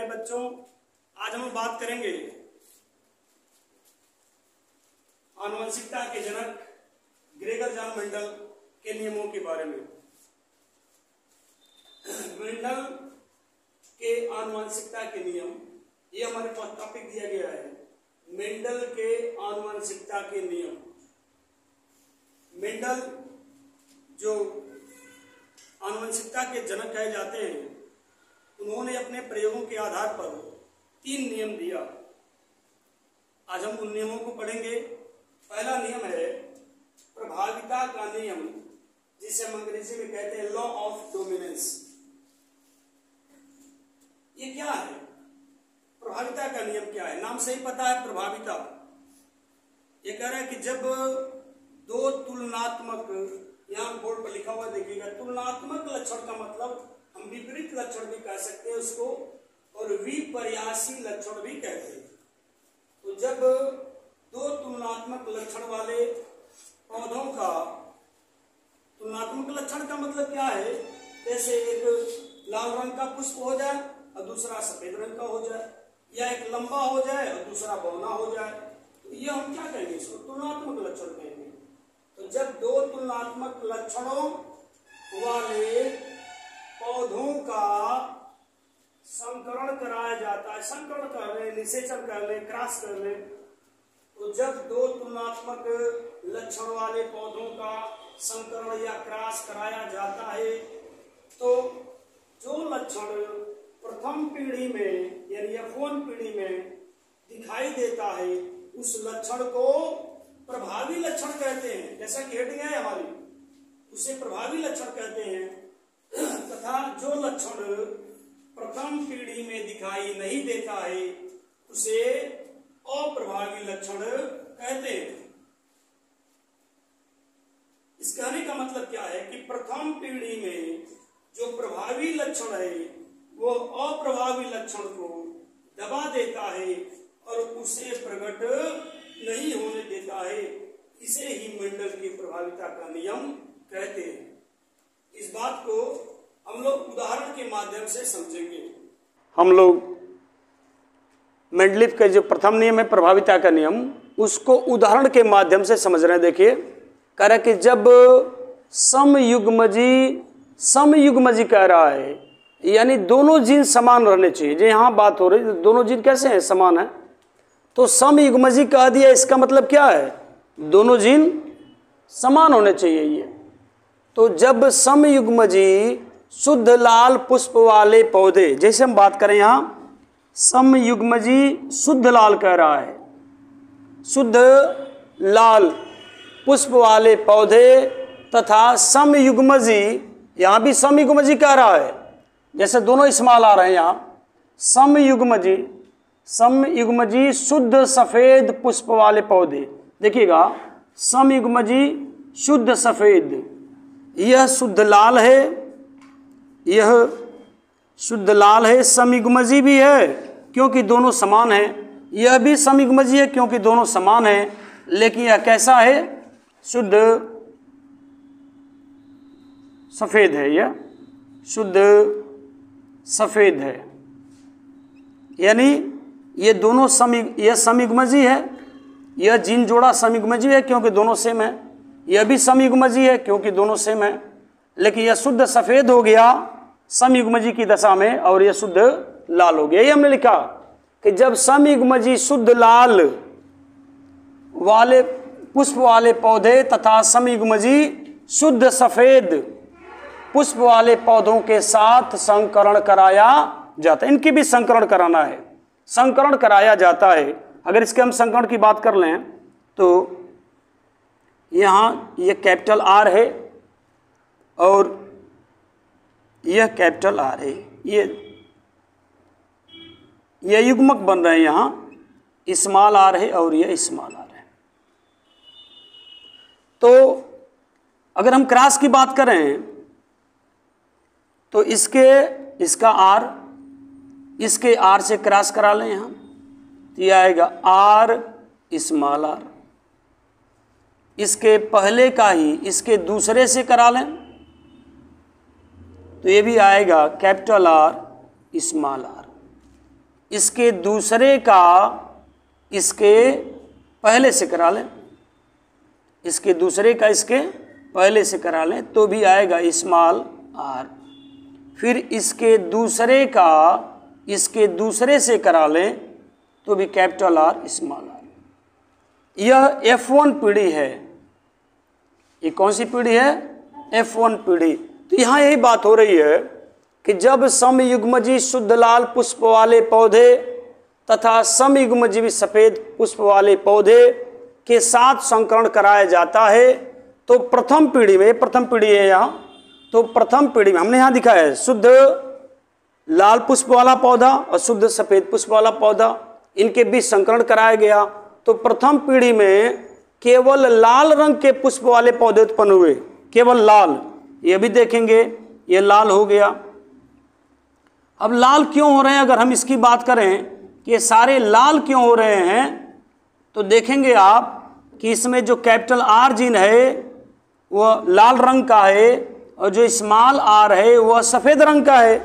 प्यारे बच्चों, आज हम बात करेंगे आनुवंशिकता के जनक ग्रेगर जॉन मेंडल के नियमों के बारे में। मेंडल के आनुवंशिकता के नियम, ये हमारे पास टॉपिक दिया गया है। मेंडल के आनुवंशिकता के नियम। मेंडल जो आनुवंशिकता के जनक कहे जाते हैं, उन्होंने अपने प्रयोगों के आधार पर 3 नियम दिया। आज हम उन नियमों को पढ़ेंगे। पहला नियम है प्रभाविता का नियम, जिसे हम अंग्रेजी में कहते हैं लॉ ऑफ डोमिनेंस। ये क्या है? प्रभाविता का नियम क्या है? नाम से ही पता है प्रभाविता। ये कह रहा है कि जब दो तुलनात्मक, यहां बोर्ड पर लिखा हुआ देखिएगा, तुलनात्मक लक्षण का मतलब हम विपरीत लक्षण भी कह सकते हैं उसको, और विपर्यासी लक्षण भी कहते हैं। तो जब दो तुलनात्मक लक्षण वाले पौधों का, तुलनात्मक लक्षण का मतलब क्या है? जैसे एक लाल रंग का पुष्प हो जाए और दूसरा सफेद रंग का हो जाए, या एक लंबा हो जाए और दूसरा बौना हो जाए, तो ये हम क्या कहेंगे? इसको तुलनात्मक लक्षण कहेंगे। तो जब दो तुलनात्मक लक्षणों वाले पौधों का संकरण कराया जाता है, संकरण कर ले, निषेचन कर ले, क्रॉस कर ले, तो जब दो तुलनात्मक लक्षण वाले पौधों का संकरण या क्रॉस कराया जाता है, तो जो लक्षण प्रथम पीढ़ी में यानी F1 पीढ़ी में दिखाई देता है, उस लक्षण को प्रभावी लक्षण कहते हैं। जैसा कि हेडिंग है हमारी, उसे प्रभावी लक्षण कहते हैं। तथा जो लक्षण प्रथम पीढ़ी में दिखाई नहीं देता है, उसे अप्रभावी लक्षण कहते हैं। इस कहने का मतलब क्या है कि प्रथम पीढ़ी में जो प्रभावी लक्षण है, वो अप्रभावी लक्षण को दबा देता है और उसे प्रकट नहीं होने देता है। इसे ही मेंडल की प्रभाविता का नियम कहते हैं। इस बात को हम लोग उदाहरण के माध्यम से समझेंगे। हम लोग मेंडलीफ का जो प्रथम नियम है प्रभाविता का नियम, उसको उदाहरण के माध्यम से समझ रहे हैं। देखिए, कह रहा है कि जब समयुग्मजी कह रहा है, यानी दोनों जीन समान रहने चाहिए। जो यहाँ बात हो रही है, दोनों जीन कैसे हैं? समान है। तो समयुग्मजी कह दिया, इसका मतलब क्या है? दोनों जीन समान होने चाहिए। ये तो जब समयुग्मजी शुद्ध लाल पुष्प वाले पौधे, जैसे हम बात करें यहाँ, समयुग्मजी शुद्ध लाल कह रहा है, शुद्ध लाल पुष्प वाले पौधे तथा समयुग्मजी, यहाँ भी समयुग्मजी कह रहा है, जैसे दोनों इस्तेमाल आ रहे हैं यहाँ। समयुग्मजी शुद्ध सफेद पुष्प वाले पौधे, देखिएगा, समयुग्मजी शुद्ध सफेद, यह शुद्ध लाल है, यह शुद्ध लाल है। समयुग्मजी भी है क्योंकि दोनों समान हैं, यह भी समयुग्मजी है क्योंकि दोनों समान हैं। लेकिन यह कैसा है? शुद्ध सफेद है, यह शुद्ध सफेद है। यानी ये दोनों यह समयुग्मजी है, यह जीन जोड़ा समयुग्मजी है क्योंकि दोनों सेम है, यह भी समयुग्मजी है क्योंकि दोनों सेम है। लेकिन यह शुद्ध सफेद हो गया समयुग्मजी की दशा में, और यह शुद्ध लाल हो गया। ये हमने लिखा कि जब समयुग्मजी शुद्ध लाल वाले पुष्प वाले पौधे तथा समयुग्मजी शुद्ध सफेद पुष्प वाले पौधों के साथ संकरण कराया जाता है। इनकी भी संकरण कराना है, संकरण कराया जाता है। अगर इसके हम संकरण की बात कर लें तो यहाँ ये कैपिटल R है और यह कैपिटल R है, ये युग्मक बन रहे हैं। यहाँ स्मॉल r है और यह स्मॉल r है। तो अगर हम क्रॉस की बात करें तो इसका R, इसके R से क्रॉस करा लें यहाँ, तो यह आएगा R स्मॉल r। इसके पहले का ही इसके दूसरे से करा लें तो ये भी आएगा कैपिटल R स्मॉल r। इसके दूसरे का इसके पहले से करा लें, इसके दूसरे का इसके पहले से करा लें तो भी आएगा स्मॉल आर। फिर इसके दूसरे का इसके दूसरे से करा लें तो भी कैपिटल आर स्मॉल आर। यह F1 पीढ़ी है। ये कौन सी पीढ़ी है? F1 पीढ़ी। तो यहाँ यही बात हो रही है कि जब समयुग्मजीवी शुद्ध लाल पुष्प वाले पौधे तथा समयुग्मजीवी सफेद पुष्प वाले पौधे के साथ संकरण कराया जाता है तो प्रथम पीढ़ी में, प्रथम पीढ़ी है यहाँ, तो प्रथम पीढ़ी में हमने यहाँ दिखाया है शुद्ध लाल पुष्प वाला पौधा और शुद्ध सफेद पुष्प वाला पौधा, इनके बीच संकरण कराया गया। तो प्रथम पीढ़ी में केवल लाल रंग के पुष्प वाले पौधे उत्पन्न हुए, केवल लाल। ये भी देखेंगे, ये लाल हो गया। अब लाल क्यों हो रहे हैं? अगर हम इसकी बात करें कि ये सारे लाल क्यों हो रहे हैं तो देखेंगे आप कि इसमें जो कैपिटल आर जीन है वह लाल रंग का है और जो स्मॉल आर है वह सफ़ेद रंग का है।